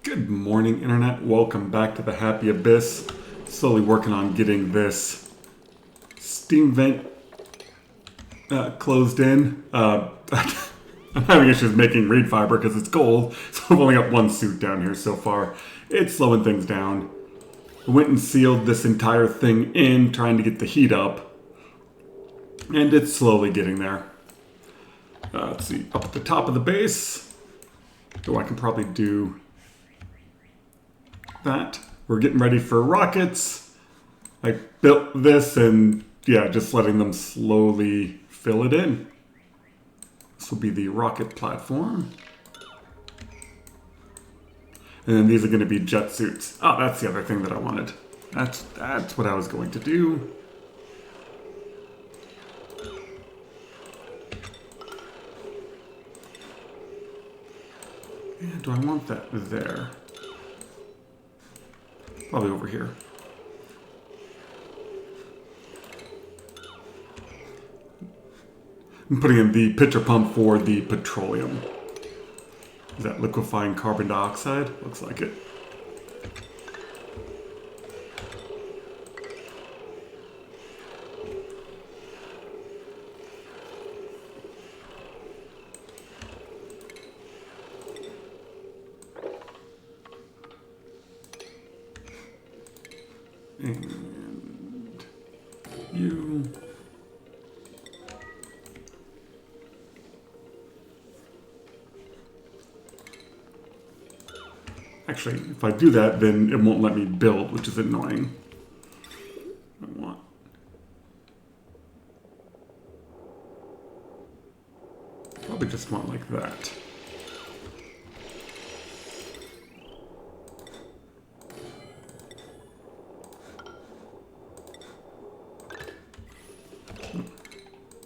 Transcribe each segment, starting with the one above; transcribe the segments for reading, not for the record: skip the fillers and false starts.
Good morning, Internet. Welcome back to the Happy Abyss. Slowly working on getting this steam vent closed in. I'm having issues making reed fiber because it's cold, so I've only got one suit down here so far. It's slowing things down. I went and sealed this entire thing in, trying to get the heat up, and it's slowly getting there. Let's see, up at the top of the base. Oh, I can probably do that. We're getting ready for rockets. I built this and yeah, just letting them slowly fill it in. This will be the rocket platform. And then these are going to be jet suits. Oh, that's the other thing that I wanted. That's what I was going to do. And do I want that there? Probably over here. I'm putting in the pitcher pump for the petroleum. Is that liquefying carbon dioxide? Looks like it. And you. Actually, if I do that, then it won't let me build, which is annoying. I want. Probably just want like that.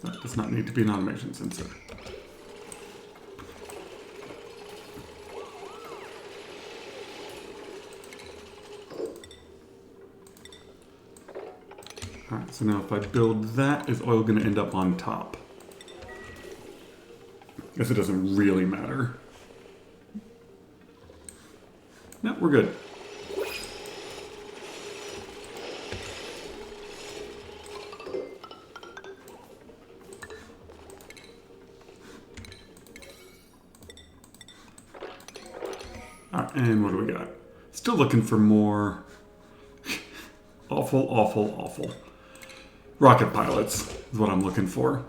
That does not need to be an automation sensor. Alright, so now if I build that, is oil going to end up on top? Guess it doesn't really matter. No, we're good. Alright, and what do we got? Still looking for more awful rocket pilots is what I'm looking for.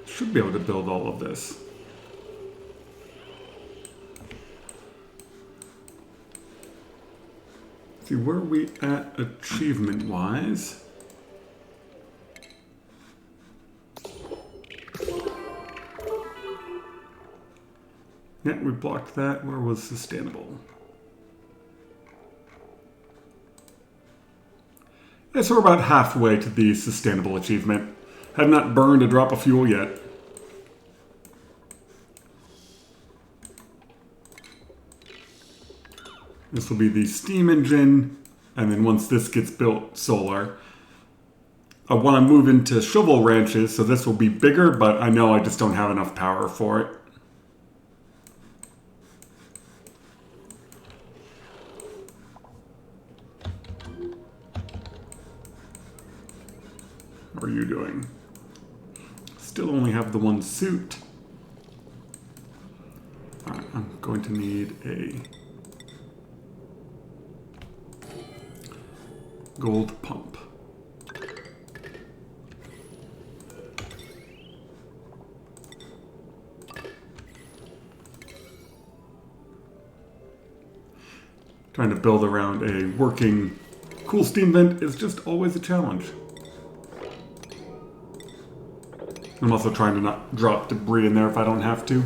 Should be able to build all of this. See, where are we at achievement-wise? Yeah, we blocked that. Where was sustainable? Yeah, so we're about halfway to the sustainable achievement. Have not burned a drop of fuel yet. This will be the steam engine, and then once this gets built, solar. I want to move into shovel ranches, so this will be bigger, but I know I just don't have enough power for it. What are you doing? Still only have the one suit. Alright, I'm going to need a gold pump. Trying to build around a working cool steam vent is just always a challenge. I'm also trying to not drop debris in there if I don't have to.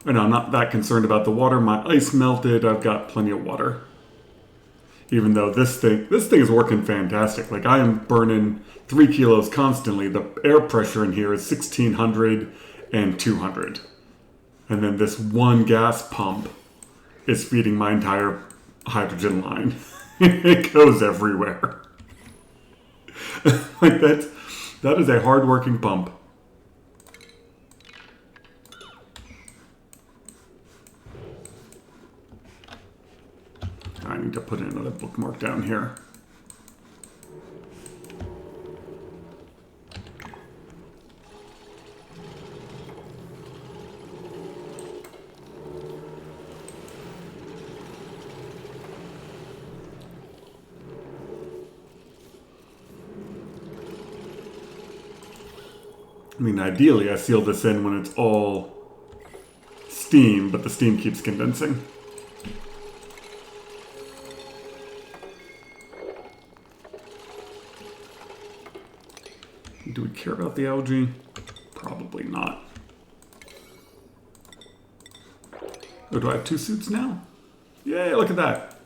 Right now, I'm not that concerned about the water. My ice melted. I've got plenty of water. Even though this thing is working fantastic. Like, I am burning 3 kilos constantly. The air pressure in here is 1600 and 200. And then this one gas pump is feeding my entire hydrogen line. It goes everywhere. Like, that is a hard-working pump. I need to put in another bookmark down here. I mean, ideally, I seal this in when it's all steam, but the steam keeps condensing. Do we care about the algae? Probably not. Oh, do I have 2 suits now? Yay, look at that.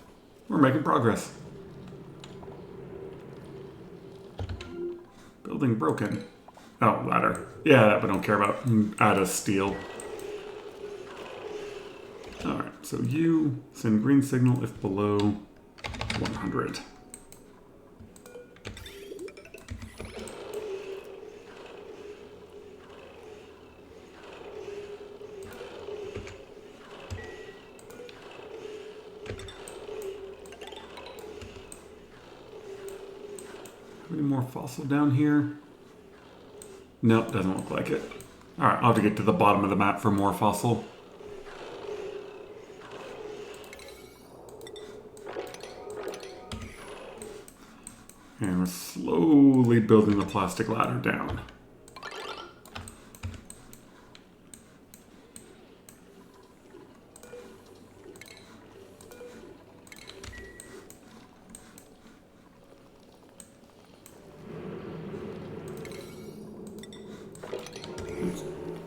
We're making progress. Building broken. Oh, ladder. Yeah, that we don't care about. Add a steel. Alright, so you send green signal if below 100. Any more fossil down here? Nope, doesn't look like it. Alright, I'll have to get to the bottom of the map for more fossil. And we're slowly building the plastic ladder down.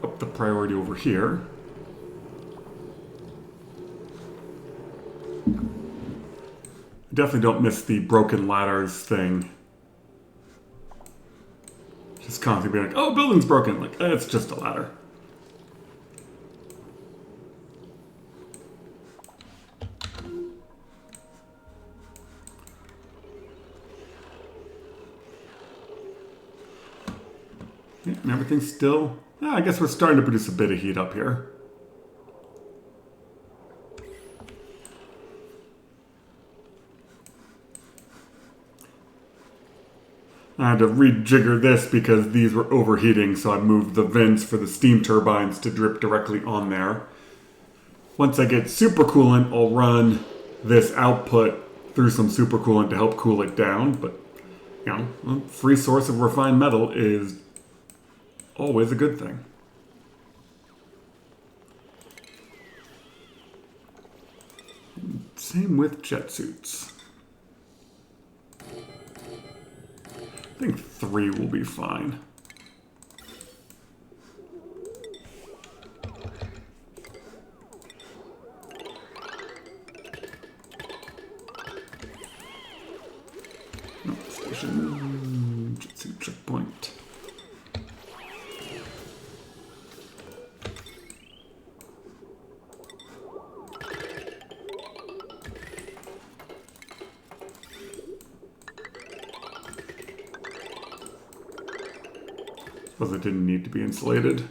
Up the priority over here. Definitely don't miss the broken ladders thing. Just constantly being like, oh, building's broken. Like, it's just a ladder. Yeah, and everything's still... Yeah, I guess we're starting to produce a bit of heat up here. I had to rejigger this because these were overheating, so I moved the vents for the steam turbines to drip directly on there. Once I get supercoolant, I'll run this output through some supercoolant to help cool it down, but, you know, a free source of refined metal is always a good thing. Same with jet suits. I think 3 will be fine. No, station, jet suit checkpoint. Suppose it didn't need to be insulated.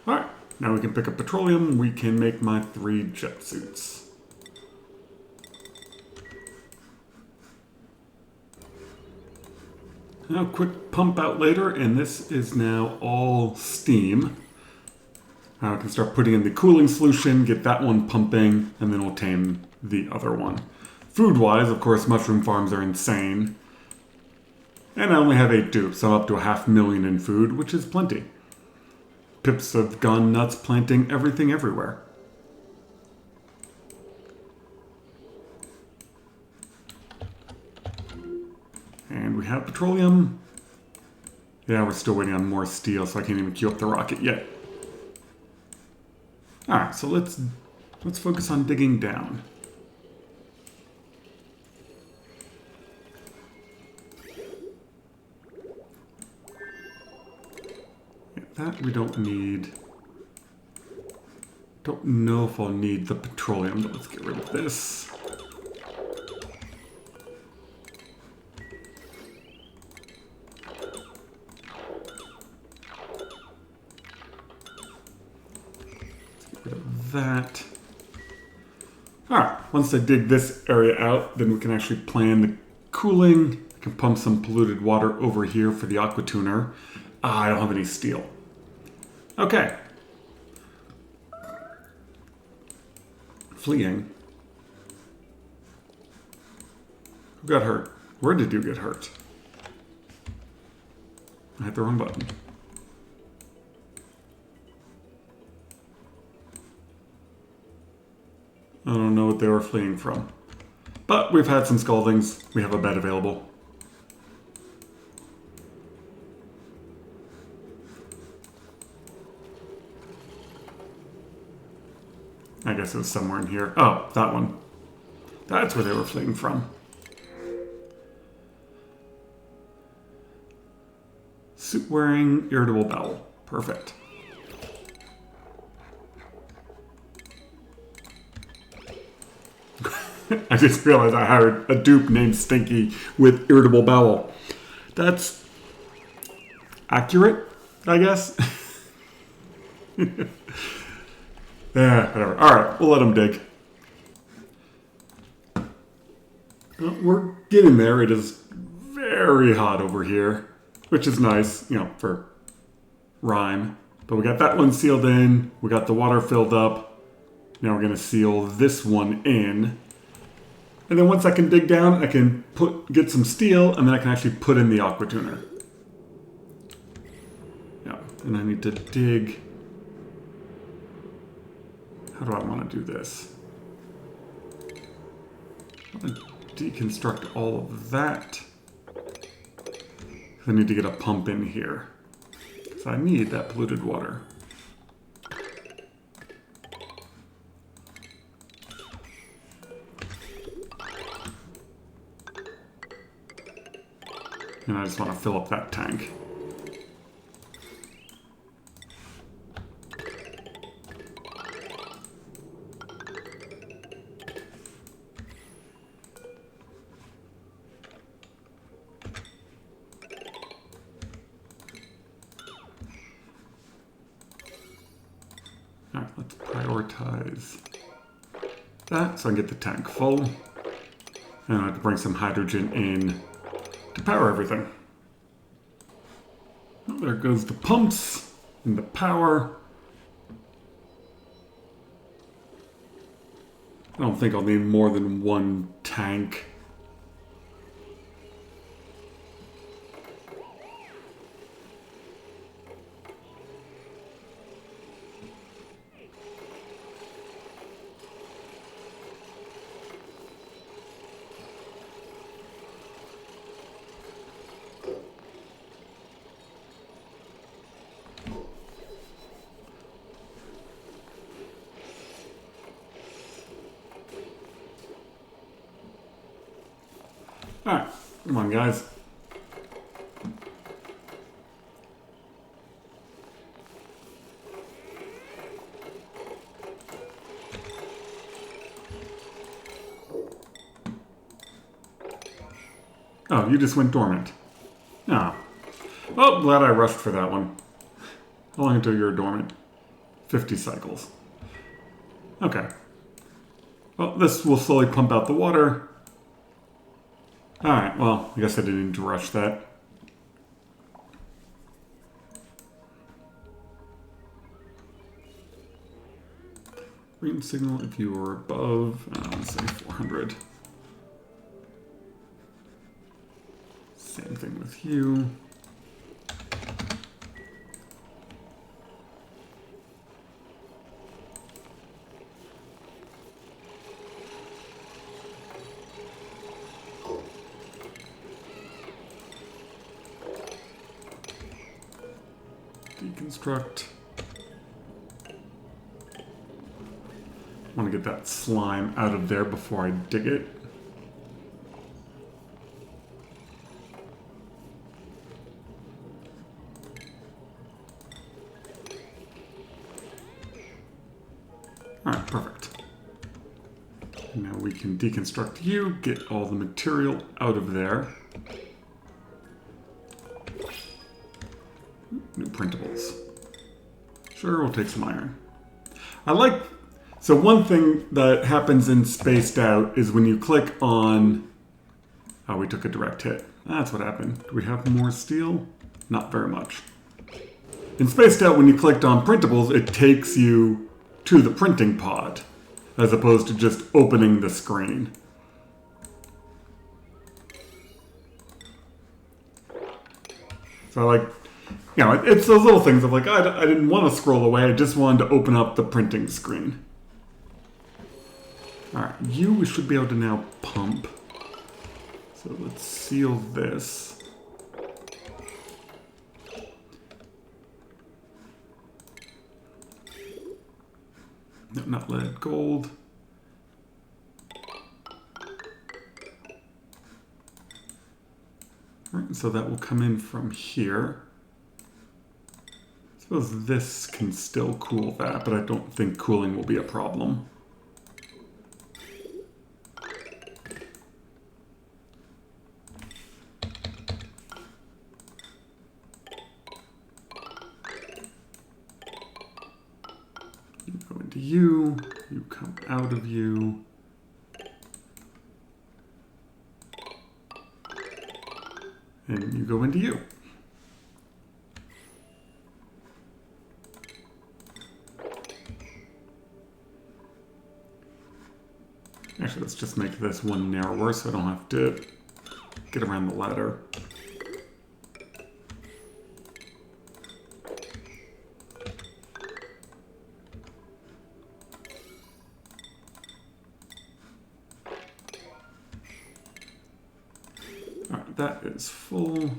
Alright, now we can pick up petroleum. We can make my 3 jet suits. Now, quick pump out later, and this is now all steam. Now I can start putting in the cooling solution, get that one pumping, and then we'll tame the other one. Food-wise, of course, mushroom farms are insane. And I only have 8 dupes, so I'm up to 500,000 in food, which is plenty. pips have gone nuts planting everything everywhere. And we have petroleum. Yeah, we're still waiting on more steel, so I can't even queue up the rocket yet. Alright, so let's focus on digging down. Yeah, that we don't need. Don't know if I'll need the petroleum, but let's get rid of this. That. Alright, once I dig this area out, then we can actually plan the cooling. I can pump some polluted water over here for the aqua tuner. I don't have any steel. Okay. Fleeing. Who got hurt? Where did you get hurt? I hit the wrong button. I don't know what they were fleeing from. But we've had some scaldings. We have a bed available. I guess it was somewhere in here. Oh, that one. That's where they were fleeing from. Suit wearing, irritable bowel. Perfect. I just realized I hired a dupe named Stinky with irritable bowel. That's accurate, I guess. Yeah, whatever. Alright, we'll let him dig. We're getting there. It is very hot over here, which is nice, you know, for rhyme. But we got that one sealed in. We got the water filled up. Now we're going to seal this one in. And then once I can dig down, I can get some steel, and then I can actually put in the aqua tuner. Yeah, and I need to dig. How do I want to do this? I want to deconstruct all of that. I need to get a pump in here. So I need that polluted water. And I just want to fill up that tank. Alright, let's prioritize that so I can get the tank full. And I have to bring some hydrogen in to power everything. Well, there goes the pumps and the power. I don't think I'll need more than one tank. Alright, come on guys. Oh, you just went dormant. Oh. Well, glad I rushed for that one. How long until you're dormant? 50 cycles. Okay. Well, this will slowly pump out the water. Alright, well, I guess I didn't need to rush that. Green signal if you were above, let's say 400. Same thing with you. Deconstruct. I want to get that slime out of there before I dig it. Alright, perfect. Now we can deconstruct you, get all the material out of there. New printables. Sure, we'll take some iron. So one thing that happens in Spaced Out is when you click on... Oh, we took a direct hit. That's what happened. Do we have more steel? Not very much. In Spaced Out, when you clicked on printables, it takes you to the printing pod, as opposed to just opening the screen. So like, you know, it's those little things of like, I didn't want to scroll away, I just wanted to open up the printing screen. Alright, we should be able to now pump. So let's seal this. No, not lead, gold. Alright, so that will come in from here. I suppose this can still cool that, but I don't think cooling will be a problem. You come out of you. And you go into you. Actually, let's just make this one narrower so I don't have to get around the ladder. That is full.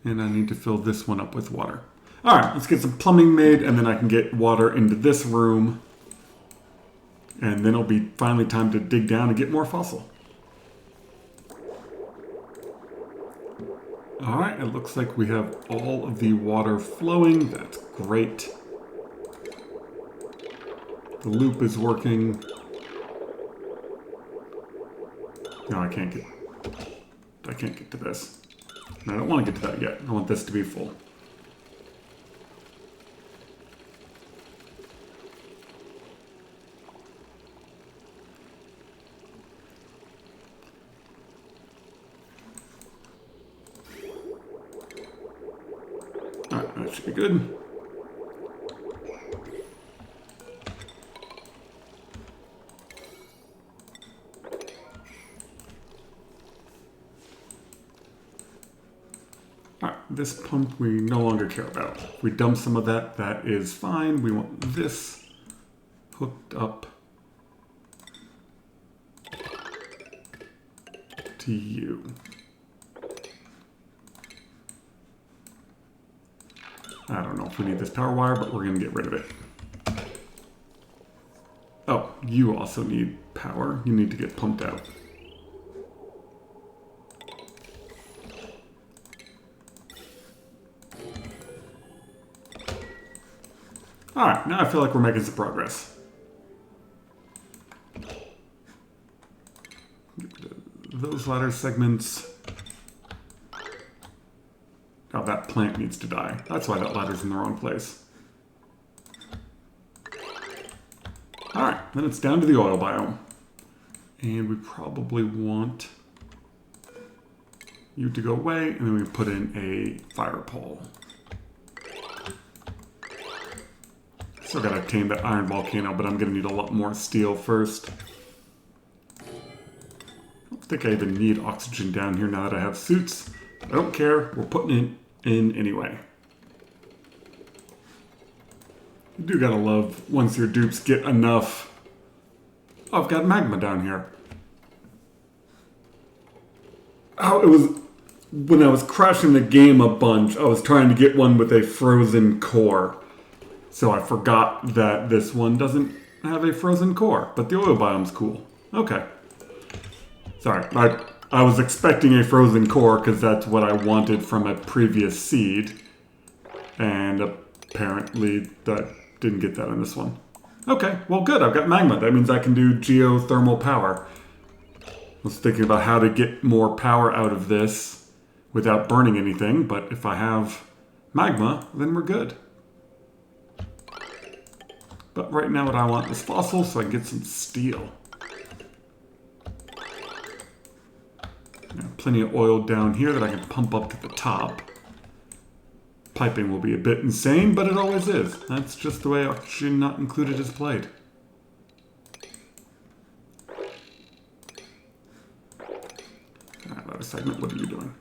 And I need to fill this one up with water. Alright, let's get some plumbing made, and then I can get water into this room. And then it'll be finally time to dig down and get more fossil. Alright, it looks like we have all of the water flowing. That's great. The loop is working. No, I can't get to this. I don't want to get to that yet. I want this to be full. Alright, that should be good. This pump we no longer care about. If we dump some of that, that is fine. We want this hooked up to you. I don't know if we need this power wire, but we're going to get rid of it. Oh, you also need power. You need to get pumped out. Alright, now I feel like we're making some progress. Those ladder segments. Oh, that plant needs to die. That's why that ladder's in the wrong place. Alright, then it's down to the oil biome. And we probably want you to go away, and then we put in a fire pole. Still gotta tame that iron volcano, but I'm gonna need a lot more steel first. I don't think I even need oxygen down here now that I have suits. I don't care, we're putting it in anyway. You do gotta love once your dupes get enough. Oh, I've got magma down here. Oh, when I was crashing the game a bunch, I was trying to get one with a frozen core. So I forgot that this one doesn't have a frozen core, but the oil biome's cool. Okay. Sorry, I was expecting a frozen core because that's what I wanted from a previous seed. And apparently that didn't get that in this one. Okay, well good, I've got magma. That means I can do geothermal power. I was thinking about how to get more power out of this without burning anything, but if I have magma, then we're good. But right now what I want is fossil so I can get some steel. Plenty of oil down here that I can pump up to the top. Piping will be a bit insane, but it always is. That's just the way Oxygen Not Included is played. Ladder segment, what are you doing?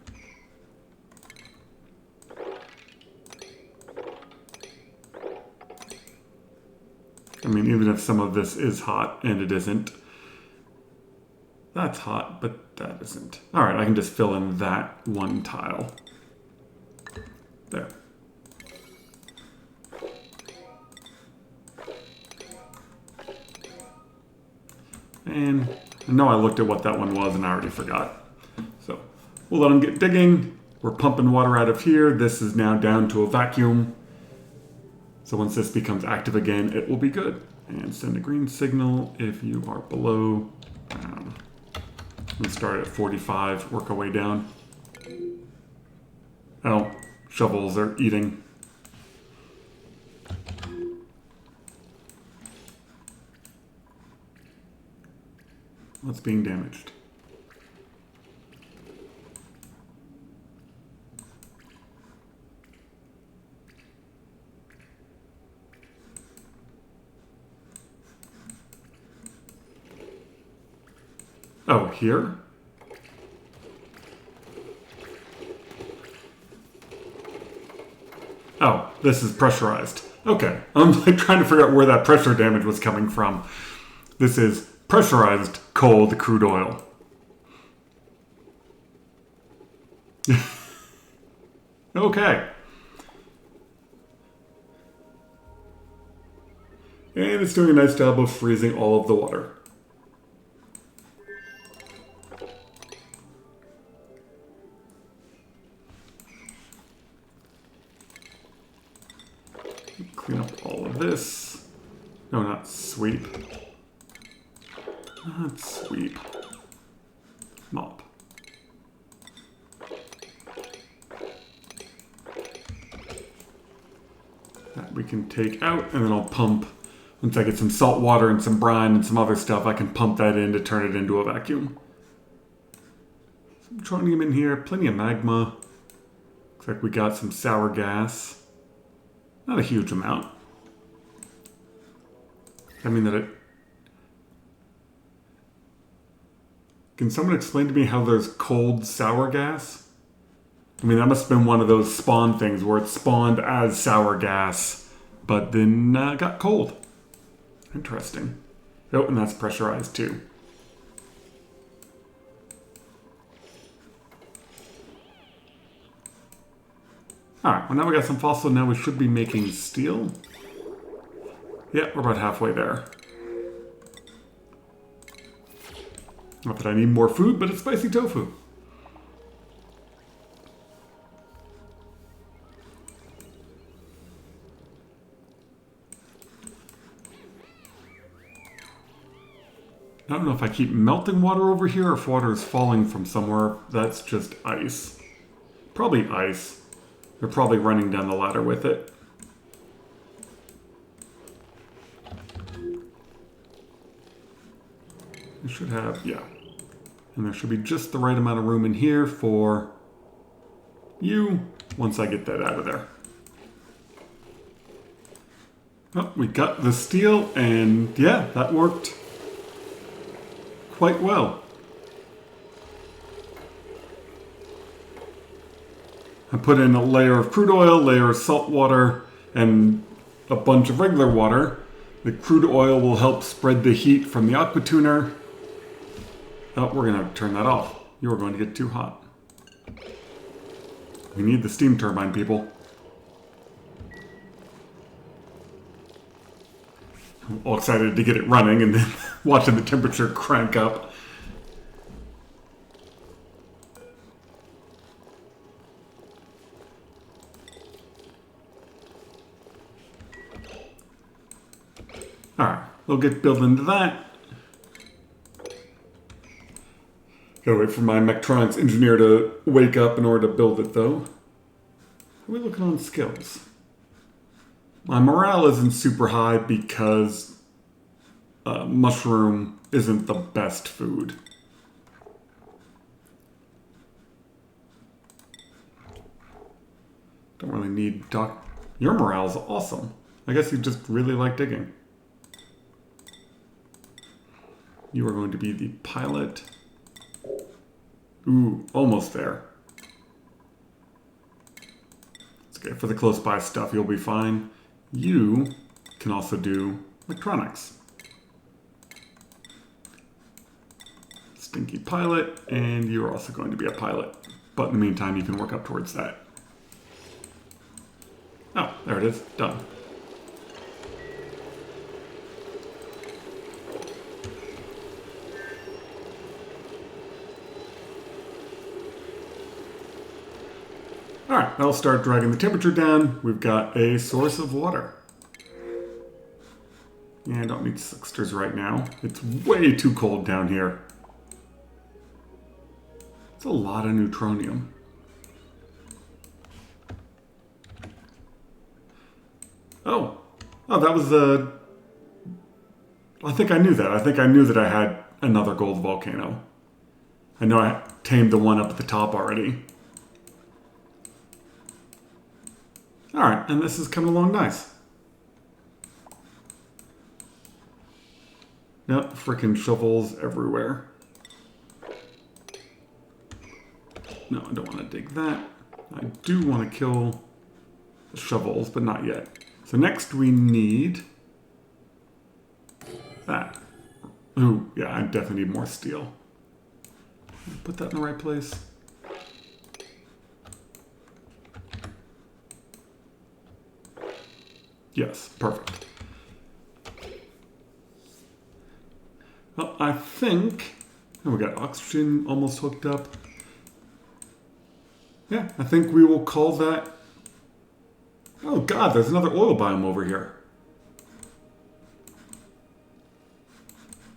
I mean, even if some of this is hot, and it isn't. That's hot, but that isn't. Alright, I can just fill in that one tile. There. And I know I looked at what that one was and I already forgot. So we'll let them get digging. We're pumping water out of here. This is now down to a vacuum. So once this becomes active again, it will be good. And send a green signal if you are below. We start at 45, work our way down. Oh, shovels are eating. What's being damaged? Oh, here? Oh, this is pressurized. Okay, I'm like trying to figure out where that pressure damage was coming from. This is pressurized cold crude oil. Okay. And it's doing a nice job of freezing all of the water. Clean up all of this. No, not sweep. Not sweep. Mop. That we can take out, and then I'll pump. Once I get some salt water and some brine and some other stuff, I can pump that in to turn it into a vacuum. Some tronium in here, plenty of magma. Looks like we got some sour gas. Not a huge amount. I mean that it... Can someone explain to me how there's cold sour gas? I mean, that must have been one of those spawn things where it spawned as sour gas, but then got cold. Interesting. Oh, and that's pressurized too. Alright, well now we got some fossil, now we should be making steel. Yeah, we're about halfway there. Not that I need more food, but it's spicy tofu. I don't know if I keep melting water over here or if water is falling from somewhere. That's just ice. Probably ice. They're probably running down the ladder with it. I should have, yeah. And there should be just the right amount of room in here for you once I get that out of there. Oh, we got the steel, and yeah, that worked quite well. I put in a layer of crude oil, layer of salt water, and a bunch of regular water. The crude oil will help spread the heat from the aqua tuner. Oh, we're going to turn that off. You are going to get too hot. We need the steam turbine, people. I'm all excited to get it running and then watching the temperature crank up. Alright, we'll get built into that. Gotta wait for my mechatronics engineer to wake up in order to build it, though. How are we looking on skills? My morale isn't super high because mushroom isn't the best food. Don't really need doc. Your morale's awesome. I guess you just really like digging. You are going to be the pilot. Ooh, almost there. It's okay. For the close by stuff, you'll be fine. You can also do electronics. Stinky pilot, and you're also going to be a pilot. But in the meantime, you can work up towards that. Oh, there it is. Done. Alright, that'll start dragging the temperature down. We've got a source of water. Yeah, I don't need sixters right now. It's way too cold down here. It's a lot of neutronium. Oh, that was the... I think I knew that. I think I knew that I had another gold volcano. I know I tamed the one up at the top already. Alright, and this is coming along nice. Yep, freaking shovels everywhere. No, I don't want to dig that. I do want to kill the shovels, but not yet. So next we need that. Ooh, yeah, I definitely need more steel. Put that in the right place. Yes, perfect. Well, I think... Oh, we got oxygen almost hooked up. Yeah, I think we will call that... Oh god, there's another oil biome over here.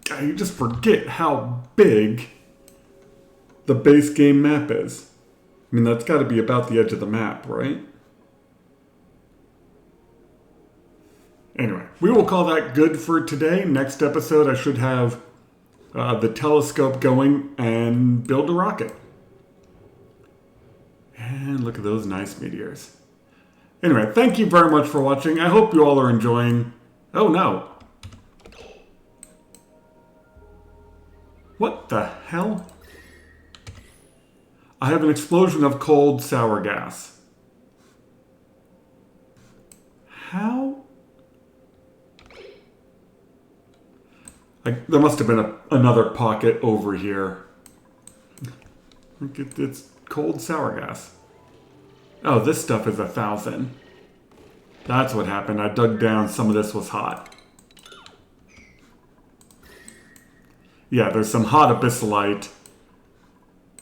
God, you just forget how big the base game map is. I mean, that's got to be about the edge of the map, right? Anyway, we will call that good for today. Next episode, I should have the telescope going and build a rocket. And look at those nice meteors. Anyway, thank you very much for watching. I hope you all are enjoying... Oh no. What the hell? I have an explosion of cold, sour gas. How? There must have been another pocket over here. It's cold, sour gas. Oh, this stuff is 1,000. That's what happened. I dug down. Some of this was hot. Yeah, there's some hot abyssalite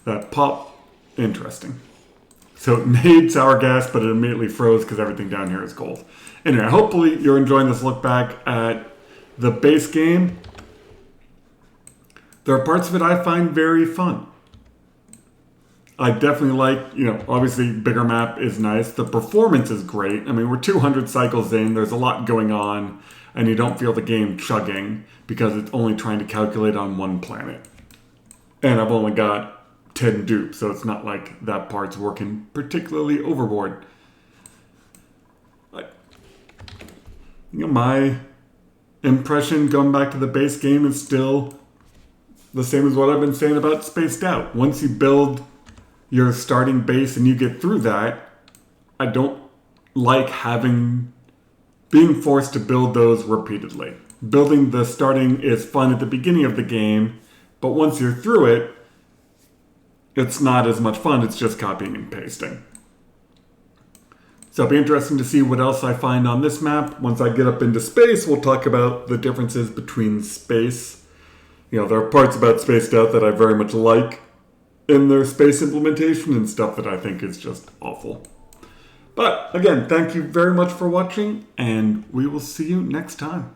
that pop. Interesting. So it made sour gas, but it immediately froze because everything down here is cold. Anyway, hopefully you're enjoying this look back at the base game. There are parts of it I find very fun. I definitely like, obviously bigger map is nice. The performance is great. I mean, we're 200 cycles in. There's a lot going on. And you don't feel the game chugging because it's only trying to calculate on one planet. And I've only got 10 dupes, so it's not like that part's working particularly overboard. My impression going back to the base game is still the same as what I've been saying about Spaced Out. Once you build your starting base and you get through that, I don't like being forced to build those repeatedly. Building the starting is fun at the beginning of the game, but once you're through it, it's not as much fun. It's just copying and pasting. So it'll be interesting to see what else I find on this map. Once I get up into space, we'll talk about the differences between space. You know, there are parts about Spaced Out that I very much like in their space implementation and stuff that I think is just awful. But again, thank you very much for watching, and we will see you next time.